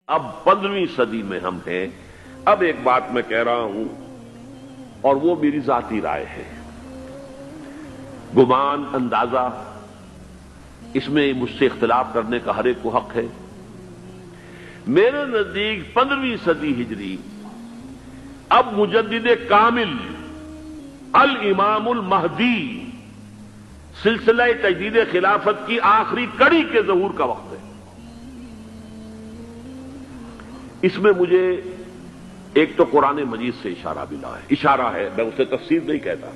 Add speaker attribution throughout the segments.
Speaker 1: اب 15ویں صدی میں ہم ہیں۔ اب ایک بات میں کہہ رہا ہوں اور وہ میری ذاتی رائے ہے، گمان اندازہ اس میں مجھ سے اختلاف کرنے کا ہر ایک کو حق ہے۔ میرے نزدیک 15ویں صدی ہجری اب مجدد کامل الامام المہدی سلسلہ تجدید خلافت کی آخری کڑی کے ظہور کا وقت ہے۔ اس میں مجھے ایک تو قرآن مجید سے اشارہ ملا ہے، اشارہ ہے، میں اسے تفسیر نہیں کہتا۔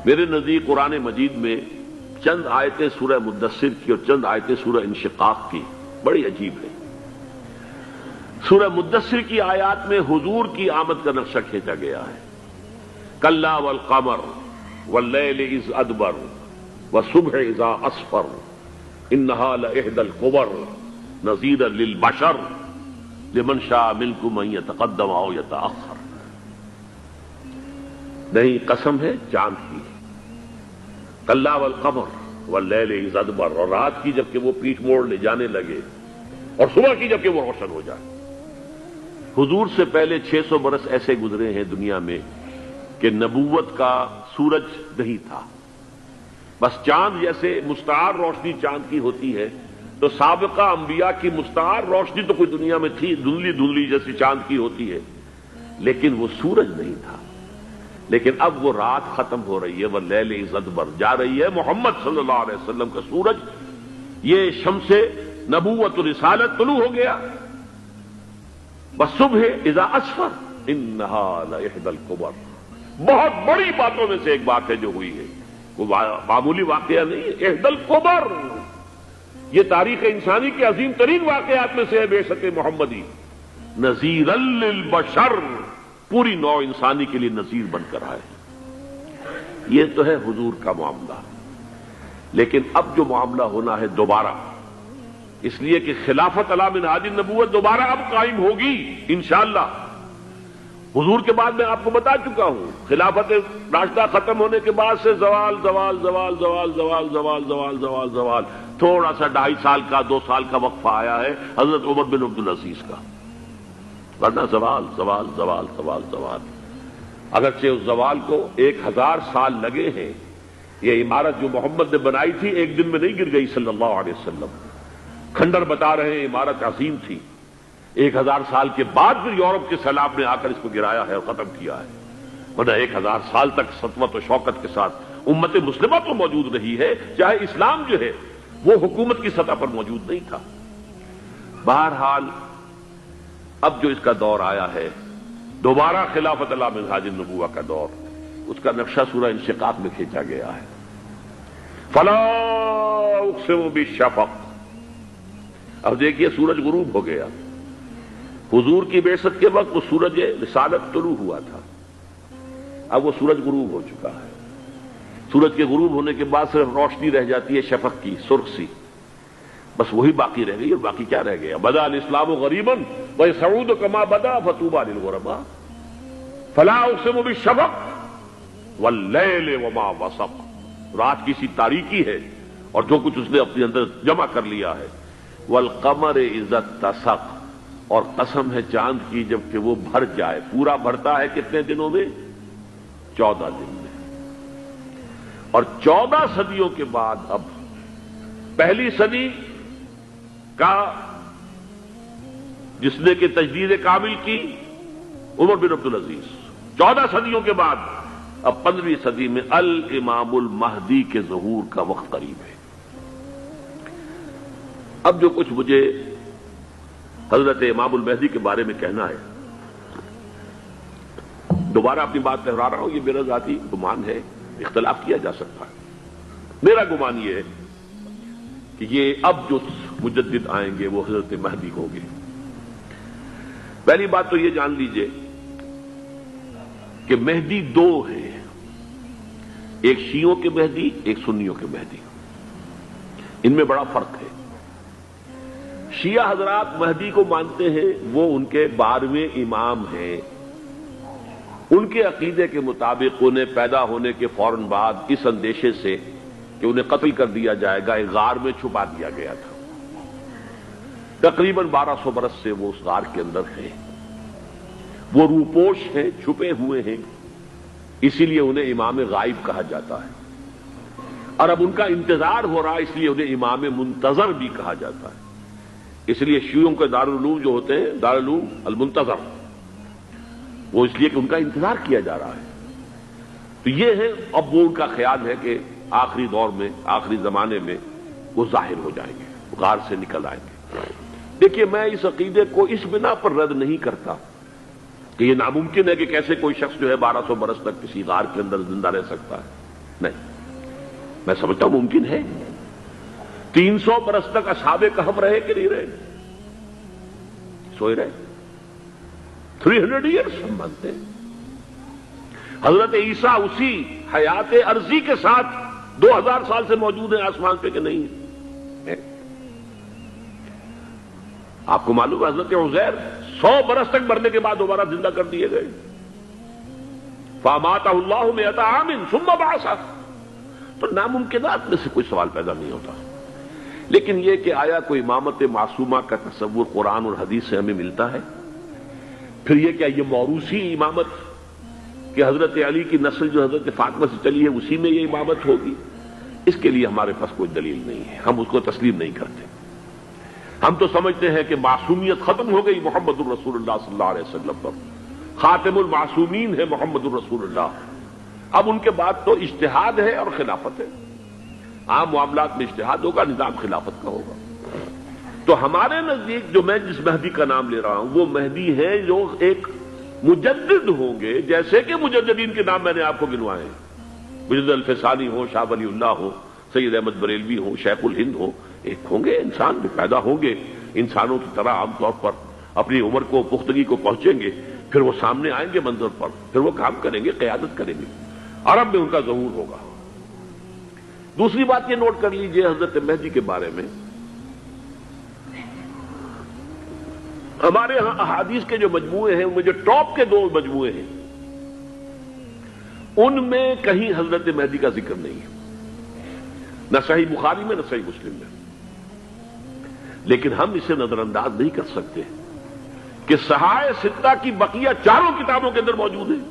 Speaker 1: میرے نزدیک قرآن مجید میں چند آیتیں سورہ مدثر کی اور چند آیتیں سورہ انشقاق کی بڑی عجیب ہے۔ سورہ مدثر کی آیات میں حضور کی آمد کا نقشہ کھینچا گیا ہے، کلا والقمر واللیل اذ ادبر والصبح اذا اسفر انہا لإحدی الکبر نذیرا للبشر لمن شاء منکم ان یتقدم او یتأخر۔ نہیں، قسم ہے چاند کی، کلا والقمر واللیل اذ ادبر، اور رات کی جبکہ وہ پیٹھ موڑ لے جانے لگے اور صبح کی جبکہ وہ روشن ہو جائے۔ حضور سے پہلے 600 برس ایسے گزرے ہیں دنیا میں کہ نبوت کا سورج نہیں تھا، بس چاند جیسے مستعار روشنی چاند کی ہوتی ہے، تو سابقہ انبیاء کی مستعار روشنی تو کوئی دنیا میں تھی، دھندلی دھندلی جیسی چاند کی ہوتی ہے، لیکن وہ سورج نہیں تھا۔ لیکن اب وہ رات ختم ہو رہی ہے، واللیل اذ ادبر جا رہی ہے، محمد صلی اللہ علیہ وسلم کا سورج، یہ شمس نبوت و رسالت طلوع ہو گیا۔ والصبح اذا اسفر انہا لإحدی الکبر، بہت بڑی باتوں میں سے ایک بات ہے جو ہوئی ہے، وہ معمولی واقعہ نہیں ہے، احدی الکبر، یہ تاریخ انسانی کے عظیم ترین واقعات میں سے ہے، بے شک محمدی نذیرا للبشر، پوری نوع انسانی کے لیے نذیر بن کر آئے۔ یہ تو ہے حضور کا معاملہ، لیکن اب جو معاملہ ہونا ہے دوبارہ، اس لیے کہ خلافت علی منہاج النبوت دوبارہ اب قائم ہوگی انشاءاللہ۔ حضور کے بعد میں آپ کو بتا چکا ہوں، خلافت راشدہ ختم ہونے کے بعد سے زوال زوال زوال زوال زوال زوال زوال زوال زوال، تھوڑا سا 2.5 سال کا 2 سال کا وقفہ آیا ہے حضرت عمر بن عبدالعزیز کا، ورنہ زوال زوال زوال زوال زوال۔ اگرچہ اس زوال کو 1000 سال لگے ہیں، یہ عمارت جو محمد نے بنائی تھی ایک دن میں نہیں گر گئی صلی اللہ علیہ وسلم، کھنڈر بتا رہے ہیں عمارت عظیم تھی، 1000 سال کے بعد پھر یورپ کے سیلاب نے آ کر اس کو گرایا ہے اور ختم کیا ہے، ورنہ 1000 سال تک سطوت و شوکت کے ساتھ امت مسلمہ تو موجود رہی ہے، چاہے اسلام جو ہے وہ حکومت کی سطح پر موجود نہیں تھا۔ بہرحال اب جو اس کا دور آیا ہے دوبارہ خلافت علی منہاج النبوہ کا دور، اس کا نقشہ سورہ انشقاق میں کھینچا گیا ہے۔ فلا اقسم بالشفق، اب دیکھیے سورج غروب ہو گیا، حضور کی بعثت کے وقت وہ سورج رسالت طلوع ہوا تھا، اب وہ سورج غروب ہو چکا ہے۔ سورج کے غروب ہونے کے بعد صرف روشنی رہ جاتی ہے شفق کی، سرخ سی، بس وہی باقی رہ گئی، اور باقی کیا رہ گیا؟ بدا الاسلام غریبا ویسعود کما بدا فطوبی للغرباء، فلا اقسم بالشفق واللیل وما وسق، رات کی سی تاریکی ہے اور جو کچھ اس نے اپنے اندر جمع کر لیا ہے، والقمر اذا اتسق، اور قسم ہے چاند کی جبکہ وہ بھر جائے، پورا بھرتا ہے کتنے دنوں میں؟ 14 دن میں۔ اور 14 صدیوں کے بعد اب پہلی صدی کا جس نے کہ تجدید کامل کی عمر بن عبدالعزیز، 14 صدیوں کے بعد اب 15ویں صدی میں الامام المہدی کے ظہور کا وقت قریب ہے۔ اب جو کچھ مجھے حضرت امام المہدی کے بارے میں کہنا ہے، دوبارہ اپنی بات دہرا رہا ہوں، یہ میرا ذاتی گمان ہے، اختلاف کیا جا سکتا ہے۔ میرا گمان یہ ہے کہ یہ اب جو مجدد آئیں گے وہ حضرت مہدی ہوں گے۔ پہلی بات تو یہ جان لیجئے کہ مہدی 2 ہیں، ایک شیعوں کے مہدی، ایک سنیوں کے مہدی، ان میں بڑا فرق ہے۔ شیعہ حضرات مہدی کو مانتے ہیں، وہ ان کے 12ویں امام ہیں، ان کے عقیدے کے مطابق انہیں پیدا ہونے کے فوراً بعد اس اندیشے سے کہ انہیں قتل کر دیا جائے گا ایک غار میں چھپا دیا گیا تھا۔ تقریباً 1200 برس سے وہ اس غار کے اندر ہیں، وہ روپوش ہیں، چھپے ہوئے ہیں، اسی لیے انہیں امام غائب کہا جاتا ہے، اور اب ان کا انتظار ہو رہا ہے، اس لیے انہیں امام منتظر بھی کہا جاتا ہے۔ اس لیے شیعوں کے دارالعلوم جو ہوتے ہیں، دارالعلوم المنتظر، وہ اس لیے کہ ان کا انتظار کیا جا رہا ہے۔ تو یہ ہے، اب وہ ان کا خیال ہے کہ آخری دور میں، آخری زمانے میں وہ ظاہر ہو جائیں گے، غار سے نکل آئیں گے۔ دیکھیے، میں اس عقیدے کو اس بنا پر رد نہیں کرتا کہ یہ ناممکن ہے کہ کیسے کوئی شخص جو ہے 1200 برس تک کسی غار کے اندر زندہ رہ سکتا ہے، نہیں، میں سمجھتا ہوں ممکن ہے۔ 300 برس تک اصحاب کہف رہے کہ نہیں رہے؟ سوئے رہے۔ 300 ایئرس ہم مانتے ہیں۔ حضرت عیسیٰ اسی حیات عرضی کے ساتھ 2000 سال سے موجود ہیں آسمان پہ کہ نہیں ہے؟ آپ کو معلوم ہے حضرت عزیر 100 برس تک مرنے کے بعد دوبارہ زندہ کر دیے گئے۔ فَأَمَاتَهُ اللَّهُ مِئَةَ عَامٍ ثُمَّ بَعَثَهُ۔ تو ناممکنات میں سے کوئی سوال پیدا نہیں ہوتا، لیکن یہ کہ آیا کوئی امامت معصومہ کا تصور قرآن اور حدیث سے ہمیں ملتا ہے؟ پھر یہ کیا یہ موروثی امامت کہ حضرت علی کی نسل جو حضرت فاطمہ سے چلی ہے اسی میں یہ امامت ہوگی؟ اس کے لیے ہمارے پاس کوئی دلیل نہیں ہے، ہم اس کو تسلیم نہیں کرتے۔ ہم تو سمجھتے ہیں کہ معصومیت ختم ہو گئی محمد الرسول اللہ صلی اللہ علیہ وسلم پر، خاتم المعصومین ہے محمد الرسول اللہ۔ اب ان کے بعد تو اجتہاد ہے اور خلافت ہے، عام معاملات میں اجتہاد ہوگا، نظام خلافت کا ہوگا۔ تو ہمارے نزدیک جو میں جس مہدی کا نام لے رہا ہوں وہ مہدی ہے جو ایک مجدد ہوں گے، جیسے کہ مجددین کے نام میں نے آپ کو گنوائے ہیں، مجدد الفسانی ہو، شاہ ولی اللہ ہو، سید احمد بریلوی ہو، شیخ الہند ہو، ایک ہوں گے انسان جو پیدا ہوں گے انسانوں کی طرح، عام طور پر اپنی عمر کو، پختگی کو پہنچیں گے، پھر وہ سامنے آئیں گے منظر پر، پھر وہ کام کریں گے، قیادت کریں گے، عرب میں ان کا ظہور ہوگا۔ دوسری بات یہ نوٹ کر لیجئے حضرت مہدی کے بارے میں، ہمارے ہاں احادیث کے جو مجموعے ہیں، ان میں جو ٹاپ کے 2 مجموعے ہیں، ان میں کہیں حضرت مہدی کا ذکر نہیں ہے، نہ صحیح بخاری میں نہ صحیح مسلم میں۔ لیکن ہم اسے نظر انداز نہیں کر سکتے کہ صحائح ستہ کی بقیہ 4 کتابوں کے اندر موجود ہے۔